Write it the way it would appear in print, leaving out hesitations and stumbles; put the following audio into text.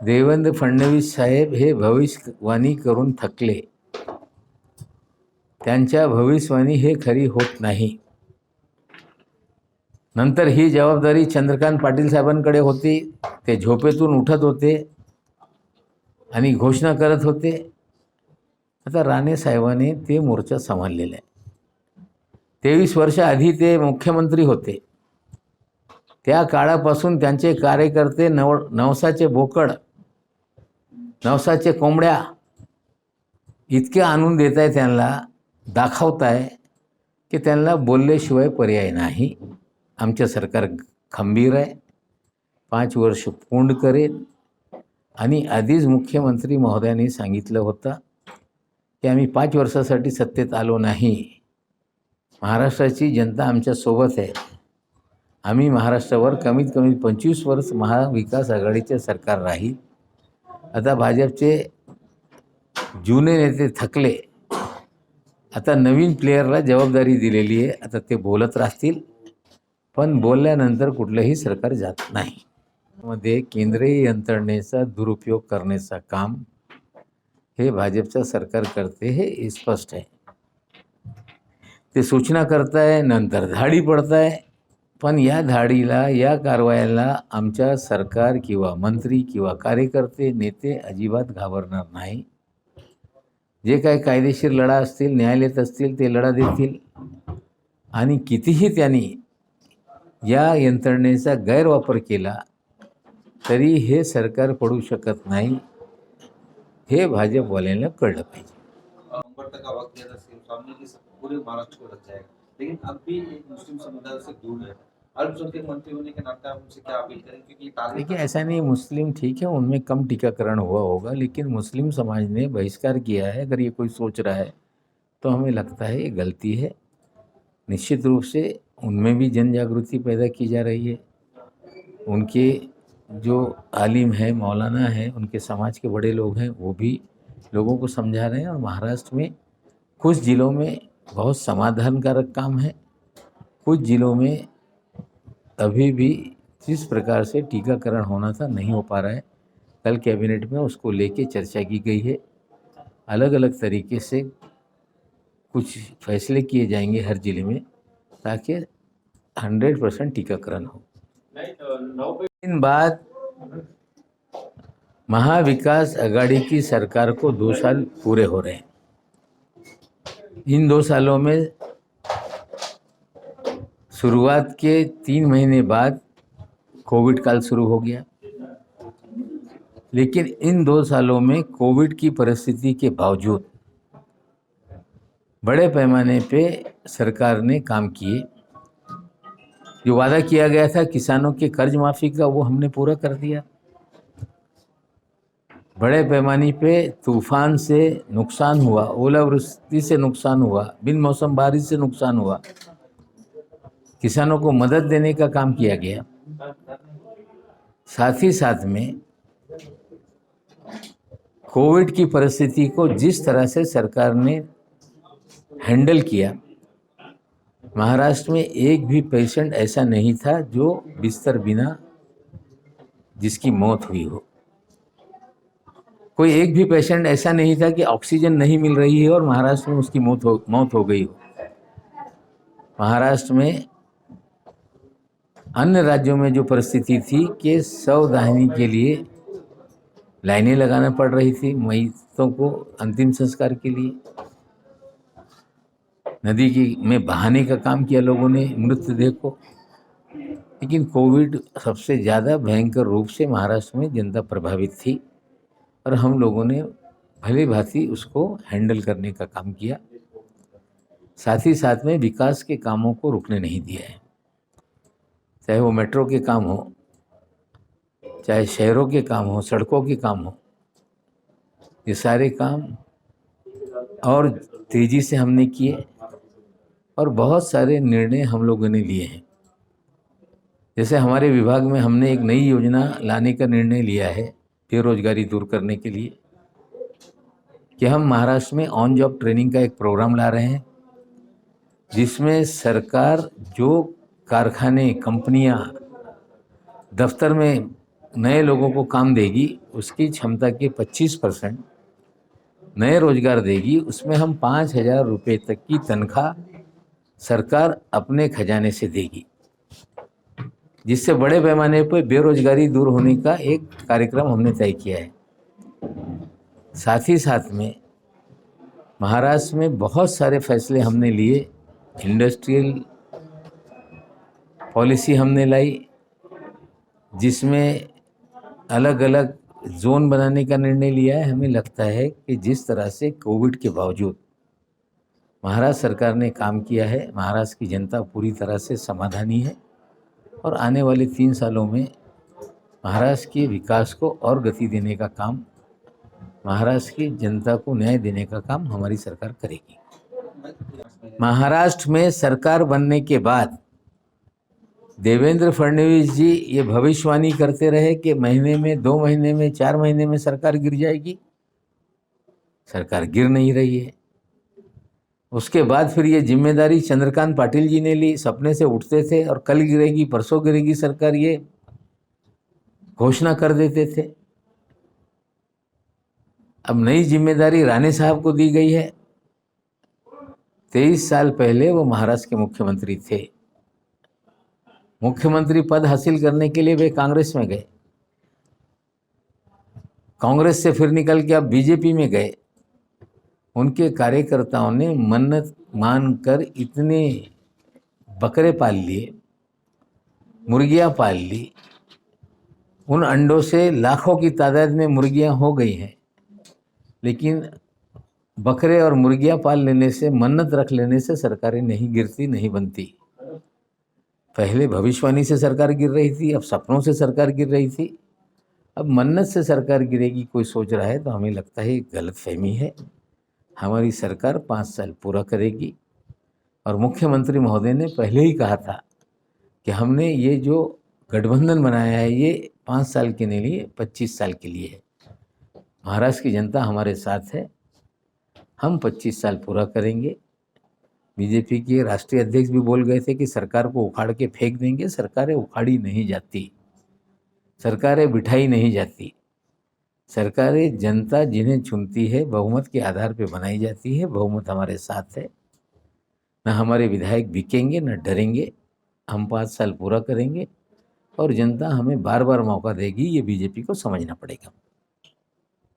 देवेंद्र फडणवीस साहेब हे भविष्यवाणी करून थकले. त्यांच्या भविष्यवाणी हे खरी होत नाही. नंतर ही जबाबदारी चंद्रकांत पाटील साहेबांकडे होती. ते झोपेतून उठत होते आणि घोषणा करत होते. आता राणे साहेबांनी ते मोर्चा सांभाळलेला आहे. 23 वर्ष आधी ते मुख्यमंत्री होते. त्या काळापासून त्यांचे कार्यकर्ते नवसाचे बोकड, नवसाचे कोंबड्या इतके आणून देत आहे, त्यांना दाखवत आहे की त्यांना बोलल्याशिवाय पर्याय नाही. आमचे सरकार खंबीर आहे, 5 वर्ष पूर्ण करेल. आणि आधीच मुख्यमंत्री महोदयांनी सांगितलं होतं की आम्ही 5 वर्षासाठी सत्तेत आलो नाही. महाराष्ट्राची जनता आमच्यासोबत आहे. आम्ही महाराष्ट्रावर कमीत कमी 25 वर्ष महाविकास आघाडीचे सरकार राहील. आता भाजपचे जुने नेते थकले. आता नवीन प्लेयरला जबाबदारी दिलेली आहे. आता ते बोलत राहतील, पण बोलल्यानंतर कुठलंही सरकार जात नाही. मध्ये केंद्रीय यंत्रणेचा दुरुपयोग करण्याचं काम हे भाजपचं सरकार करते, हे स्पष्ट आहे. ते सूचना करताय, नंतर धाडी पडताय. पण या धाडीला, या कारवायाला आमच्या सरकार किंवा मंत्री किंवा कार्यकर्ते, नेते अजिबात घाबरणार नाही. जे काही कायदेशीर लढा असतील, न्यायालयात असतील, ते लढा देतील. आणि कितीही त्यांनी या यंत्रणेचा गैरवापर केला तरी हे सरकार पडू शकत नाही, हे भाजपवाल्यांना कळलं पाहिजे. पूरे महाराष्ट्र को लग जाएगा, लेकिन अब भी एक मुस्लिम समुदाय से दूर है. अल्पसंख्यक मंत्री होने के नाते आप उनसे क्या अपील करें? क्योंकि देखिए, ऐसा नहीं, मुस्लिम ठीक है, उनमें कम टीकाकरण हुआ होगा, लेकिन मुस्लिम समाज ने बहिष्कार किया है. अगर ये कोई सोच रहा है तो हमें लगता है ये गलती है. निश्चित रूप से उनमें भी जन जागृति पैदा की जा रही है. उनके जो आलिम है, मौलाना है, उनके समाज के बड़े लोग हैं, वो भी लोगों को समझा रहे हैं. और महाराष्ट्र में कुछ ज़िलों में बहुत समाधानकारक काम है, कुछ ज़िलों में अभी भी जिस प्रकार से टीकाकरण होना था नहीं हो पा रहा है. कल कैबिनेट में उसको लेके चर्चा की गई है. अलग अलग तरीके से कुछ फैसले किए जाएंगे हर ज़िले में, ताकि 100% टीकाकरण हो. दिन बाद महाविकास आघाड़ी की सरकार को 2 साल पूरे हो रहे हैं. इन 2 सालों में शुरुआत के 3 महीने बाद कोविड काल शुरू हो गया. लेकिन इन 2 सालों में कोविड की परिस्थिति के बावजूद बड़े पैमाने पे सरकार ने काम किए. जो वादा किया गया था किसानों के कर्ज माफ़ी का, वो हमने पूरा कर दिया. बड़े पैमाने पे तूफान से नुकसान हुआ, ओलावृष्टि से नुकसान हुआ, बिन मौसम बारिश से नुकसान हुआ, किसानों को मदद देने का काम किया गया. साथ ही साथ में कोविड की परिस्थिति को जिस तरह से सरकार ने हैंडल किया, महाराष्ट्र में एक भी पेशेंट ऐसा नहीं था जो बिस्तर बिना जिसकी मौत हुई हो. कोई एक भी पेशेंट ऐसा नहीं था कि ऑक्सीजन नहीं मिल रही है और महाराष्ट्र में उसकी मौत हो गई हो. महाराष्ट्र में अन्य राज्यों में जो परिस्थिति थी कि शवदाहिनी के लिए लाइनें लगाना पड़ रही थी मयतों को अंतिम संस्कार के लिए. नदी में बहाने का काम किया लोगों ने मृतदेह को. लेकिन कोविड सबसे ज़्यादा भयंकर रूप से महाराष्ट्र में जनता प्रभावित थी और हम लोगों ने भली भांति उसको हैंडल करने का काम किया. साथ ही साथ में विकास के कामों को रुकने नहीं दिया है. चाहे वो मेट्रो के काम हो, चाहे शहरों के काम हो, सड़कों के काम हो, ये सारे काम और तेज़ी से हमने किए और बहुत सारे निर्णय हम लोगों ने लिए हैं. जैसे हमारे विभाग में हमने एक नई योजना लाने का निर्णय लिया है बेरोजगारी दूर करने के लिए, कि हम महाराष्ट्र में ऑन जॉब ट्रेनिंग का एक प्रोग्राम ला रहे हैं, जिसमें सरकार जो कारखाने, कंपनियां, दफ्तर में नए लोगों को काम देगी, उसकी क्षमता के 25% नए रोजगार देगी, उसमें हम 5,000 रुपये तक की तनख्वाह सरकार अपने खजाने से देगी, जिससे बड़े पैमाने पर बेरोजगारी दूर होने का एक कार्यक्रम हमने तय किया है। साथ ही साथ में महाराष्ट्र में बहुत सारे फैसले हमने लिए। इंडस्ट्रियल पॉलिसी हमने लाई, जिसमें अलग अलग जोन बनाने का निर्णय लिया है। हमें लगता है कि जिस तरह से कोविड के बावजूद महाराष्ट्र सरकार ने काम किया है, महाराष्ट्र की जनता पूरी तरह से समाधानी है और आने वाले 3 सालों में महाराष्ट्र के विकास को और गति देने का काम, महाराष्ट्र की जनता को न्याय देने का काम हमारी सरकार करेगी। महाराष्ट्र में सरकार बनने के बाद देवेंद्र फडणवीस जी ये भविष्यवाणी करते रहे कि महीने में, 2 महीने में, 4 महीने में सरकार गिर जाएगी। सरकार गिर नहीं रही है। उसके बाद फिर ये जिम्मेदारी चंद्रकांत पाटिल जी ने ली। सपने से उठते थे और कल गिरेगी, परसों गिरेगी सरकार, ये घोषणा कर देते थे। अब नई जिम्मेदारी राणे साहब को दी गई है। 23 साल पहले वो महाराष्ट्र के मुख्यमंत्री थे। मुख्यमंत्री पद हासिल करने के लिए वे कांग्रेस में गए, कांग्रेस से फिर निकल के अब बीजेपी में गए। उनके कार्यकर्ताओं ने मन्नत मानकर इतने बकरे पाल लिए, मुर्गियां पाल ली। उन अंडों से लाखों की तादाद में मुर्गियां हो गई हैं, लेकिन बकरे और मुर्गियां पाल लेने से, मन्नत रख लेने से सरकारें नहीं गिरती, नहीं बनती। पहले भविष्यवाणी से सरकार गिर रही थी, अब सपनों से सरकार गिर रही थी, अब मन्नत से सरकार गिरेगी कोई सोच रहा है तो हमें लगता है गलतफहमी है। हमारी सरकार 5 साल पूरा करेगी और मुख्यमंत्री महोदय ने पहले ही कहा था कि हमने ये जो गठबंधन बनाया है ये 5 साल के नहीं लिए, 25 साल के लिए है। महाराष्ट्र की जनता हमारे साथ है, हम 25 साल पूरा करेंगे। बीजेपी के राष्ट्रीय अध्यक्ष भी बोल गए थे कि सरकार को उखाड़ के फेंक देंगे। सरकारें उखाड़ी नहीं जाती, सरकारें बिठाई नहीं जाती। सरकारें जनता जिन्हें चुनती है बहुमत के आधार पर बनाई जाती है। बहुमत हमारे साथ है, न हमारे विधायक बिकेंगे न डरेंगे। हम 5 साल पूरा करेंगे और जनता हमें बार बार मौका देगी, ये बीजेपी को समझना पड़ेगा।